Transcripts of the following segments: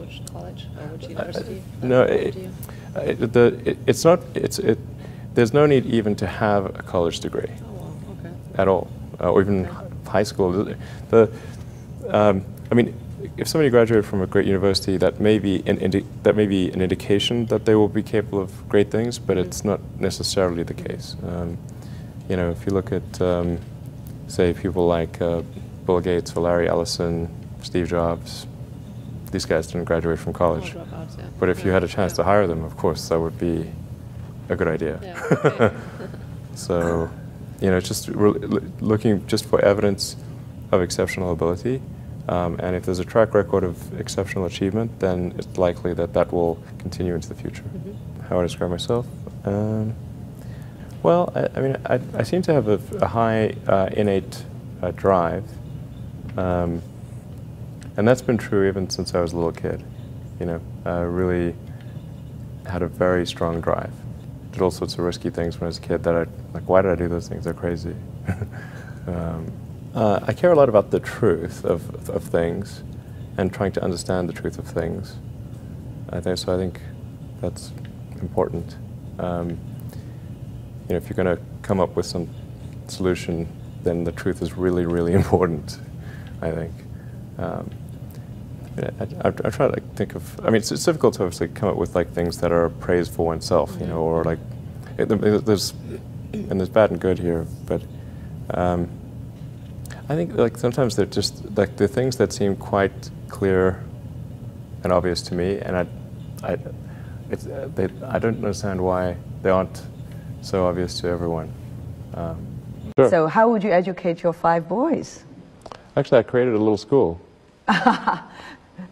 Which college or which university? No, it's not. There's no need even to have a college degree. Oh, wow. Okay. At all, or even high school. I mean, if somebody graduated from a great university, that may be an indication that they will be capable of great things, but it's not necessarily the case. You know, if you look at, say, people like Bill Gates or Larry Ellison, Steve Jobs, these guys didn't graduate from college. Dropouts, yeah. But if you had a chance to hire them, of course, that would be a good idea. Yeah, okay. So, you know, just looking just for evidence of exceptional ability, and if there's a track record of exceptional achievement, then it's likely that that will continue into the future. Mm-hmm. How I describe myself? Well, I mean, I seem to have a high innate drive, and that's been true even since I was a little kid. You know, I really had a very strong drive. Did all sorts of risky things when I was a kid that like, why did I do those things? They're crazy. I care a lot about the truth of things and trying to understand the truth of things. I think that's important. You know, if you're going to come up with some solution, then the truth is really, really important, I think. I try to think of, I mean, it's difficult to obviously come up with like things that are praise for oneself, you know, or like, there's bad and good here, but I think like sometimes they're just like the things that seem quite clear and obvious to me, and I don't understand why they aren't so obvious to everyone. Sure. So how would you educate your 5 boys? Actually, I created a little school.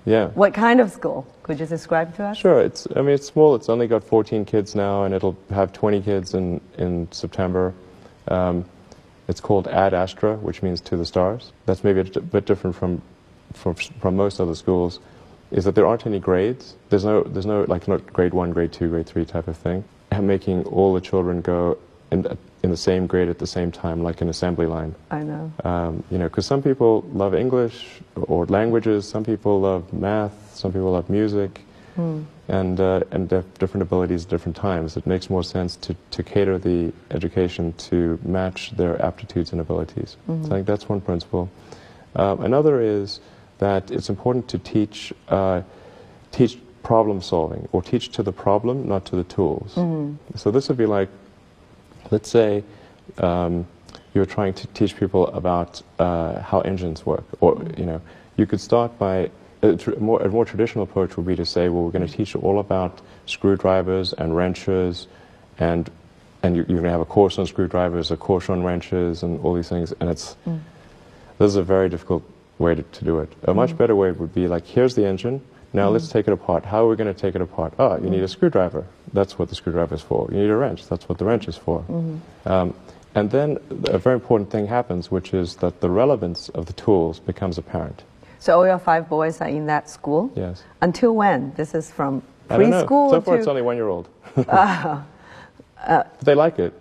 Yeah. What kind of school? Could you describe to us? Sure. I mean, it's small. It's only got 14 kids now, and it'll have 20 kids in September. It's called Ad Astra, which means to the stars. That's maybe a bit different from most other schools, is that there aren't any grades. There's no like not grade 1, grade 2, grade 3 type of thing. I'm making all the children go in the same grade at the same time, like an assembly line. I know. You know, because some people love English or languages, some people love math, some people love music, and they have different abilities at different times. It makes more sense to cater the education to match their aptitudes and abilities. So I think that's one principle. Another is that it's important to teach problem solving, or teach to the problem, not to the tools. So this would be like, let's say you're trying to teach people about how engines work, or you know, you could start by a more traditional approach would be to say, well, we're going to teach you all about screwdrivers and wrenches, and you're going to have a course on screwdrivers, a course on wrenches, and all these things. And this is a very difficult way to do it. A much better way would be like, here's the engine. Now let's take it apart. How are we going to take it apart? Oh, you need a screwdriver. That's what the screwdriver is for. You need a wrench. That's what the wrench is for. And then a very important thing happens, which is that the relevance of the tools becomes apparent. So all your 5 boys are in that school? Yes. Until when? This is from preschool? I don't know. So far it's only 1-year-old. They like it.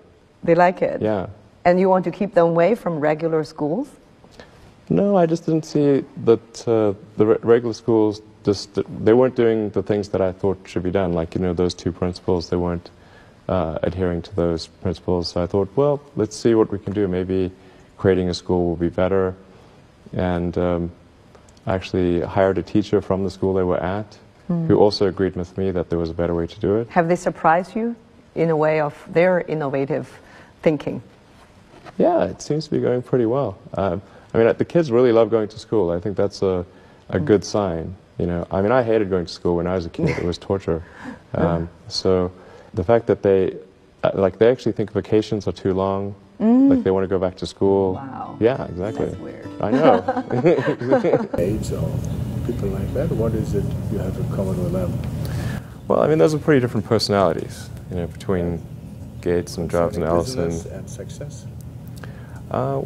They like it? Yeah. And you want to keep them away from regular schools? No, I just didn't see that the regular schools, they weren't doing the things that I thought should be done. Like, you know, those 2 principles, they weren't adhering to those principles. So I thought, well, let's see what we can do. Maybe creating a school will be better. And I actually hired a teacher from the school they were at, who also agreed with me that there was a better way to do it. Have they surprised you in a way of their innovative thinking? Yeah, it seems to be going pretty well. I mean, the kids really love going to school. I think that's a good sign. You know, I mean, I hated going to school when I was a kid. It was torture. So the fact that they actually think vacations are too long, like they want to go back to school. Wow. Yeah, exactly. That's weird. I know. Age or people like that, what is it you have in common with them? Well, I mean, those are pretty different personalities, you know, between Gates and Jobs and Ellison. Business and success? I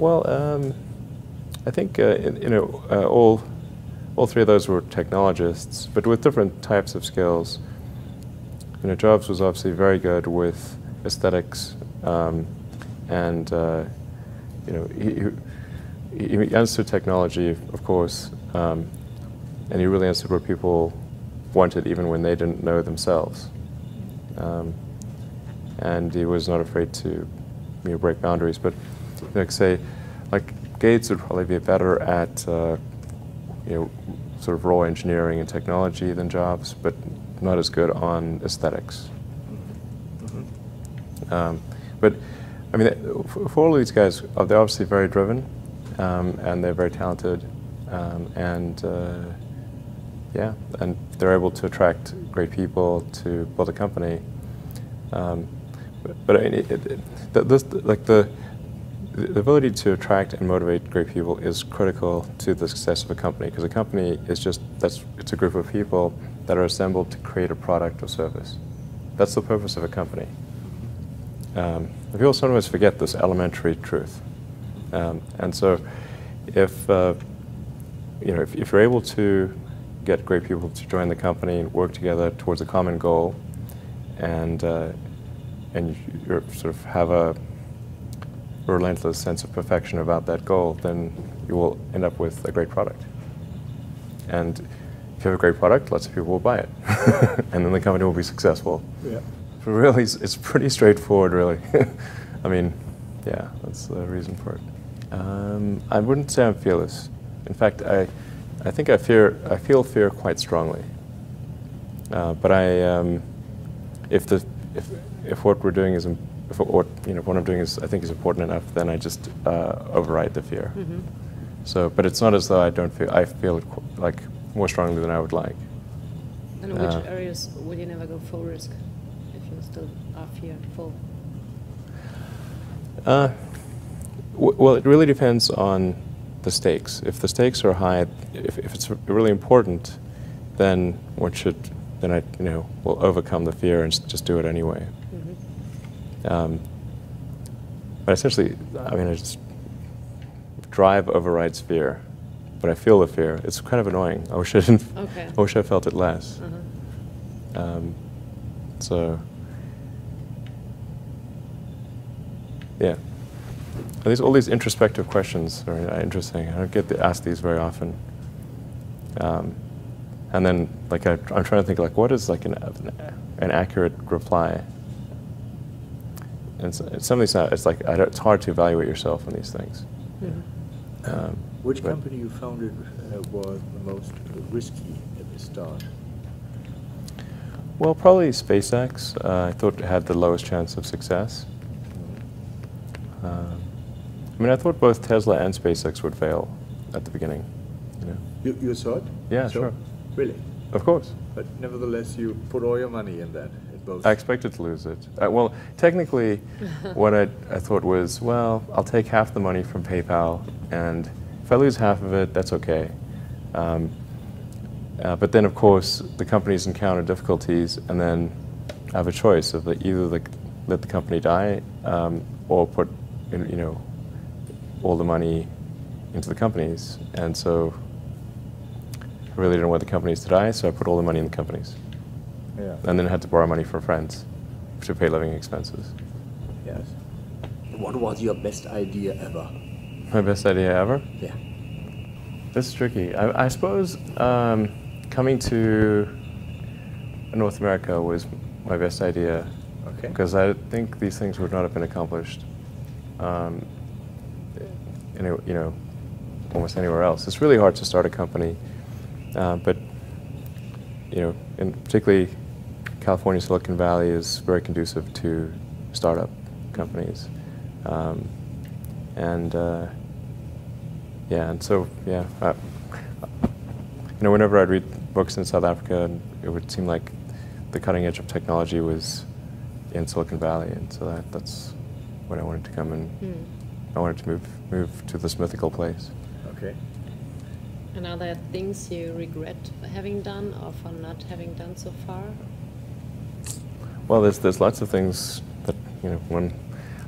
think you know, all 3 of those were technologists, but with different types of skills. You know, Jobs was obviously very good with aesthetics, and you know, he understood technology, of course, and he really understood what people wanted even when they didn't know themselves. And he was not afraid to break boundaries. But like say, like Gates would probably be better at sort of raw engineering and technology than Jobs, but not as good on aesthetics. But I mean, for all of these guys, they're obviously very driven, and they're very talented, and yeah, and they're able to attract great people to build a company. But I mean, the ability to attract and motivate great people is critical to the success of a company, because a company is it's a group of people that are assembled to create a product or service. That's the purpose of a company. People sometimes forget this elementary truth, and so if you're able to get great people to join the company and work together towards a common goal, and you sort of have a relentless sense of perfection about that goal, then you will end up with a great product. And if you have a great product, lots of people will buy it, and then the company will be successful. Yeah. But really, it's pretty straightforward, really. I mean, yeah, that's the reason for it. I wouldn't say I'm fearless. In fact, I think I feel fear quite strongly. But if what we're doing is, what I'm doing is, I think is important enough, then I just override the fear. Mm-hmm. So, but it's not as though I feel it like more strongly than I would like. And in which areas would you never go full risk if you still are fearful? Well, it really depends on the stakes. If the stakes are high, if it's really important, then I will overcome the fear and just do it anyway. Mm-hmm. But essentially, I mean, drive overrides fear, but I feel the fear. It's kind of annoying. I wish I didn't. Okay. I wish I felt it less. Uh-huh. So, yeah. All these introspective questions are interesting. I don't get asked these very often. And then, like, I'm trying to think, like, what is like an accurate reply? And some of these, it's hard to evaluate yourself on these things. Mm-hmm. Which company you founded was the most risky at the start? Well, probably SpaceX. I thought it had the lowest chance of success. I mean, I thought both Tesla and SpaceX would fail at the beginning. You thought? Yeah, So? sure. Really? Of course. But nevertheless, you put all your money in that, in both. I expected to lose it. Well, technically, what I thought was, well, I'll take half the money from PayPal, and if I lose half of it, that's okay. But then, of course, the companies encounter difficulties, and then I have a choice of either let the company die or put all the money into the companies. And so I really didn't want the companies to die, so I put all the money in the companies. Yeah. And then I had to borrow money from friends to pay living expenses. Yes. What was your best idea ever? My best idea ever? Yeah. This is tricky. I suppose coming to North America was my best idea. Okay. Because I think these things would not have been accomplished almost anywhere else. It's really hard to start a company, but in particularly California, Silicon Valley is very conducive to startup companies, and so whenever I'd read books in South Africa, it would seem like the cutting edge of technology was in Silicon Valley, and so that's when I wanted to come and I wanted to move to this mythical place. Okay. And are there things you regret having done or for not having done so far? Well, there's lots of things that when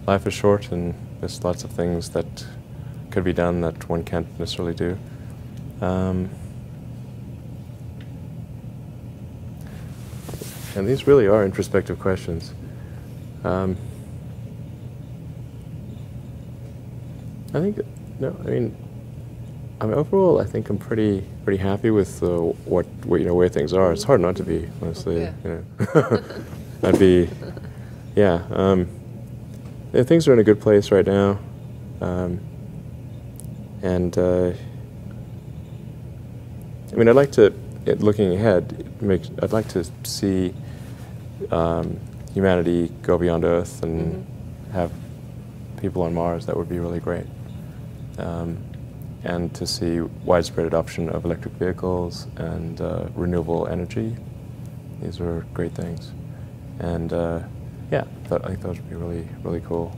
life is short, and there's lots of things that could be done that one can't necessarily do. And these really are introspective questions. I think, I mean, overall, I think I'm pretty happy with what you know, where things are. It's hard not to be, honestly. Yeah. You know, I'd be, yeah. Yeah, things are in a good place right now, and I mean, I'd like to, looking ahead, I'd like to see humanity go beyond Earth and have people on Mars. That would be really great. And to see widespread adoption of electric vehicles and renewable energy. These are great things. And yeah, I think those would be really, really cool.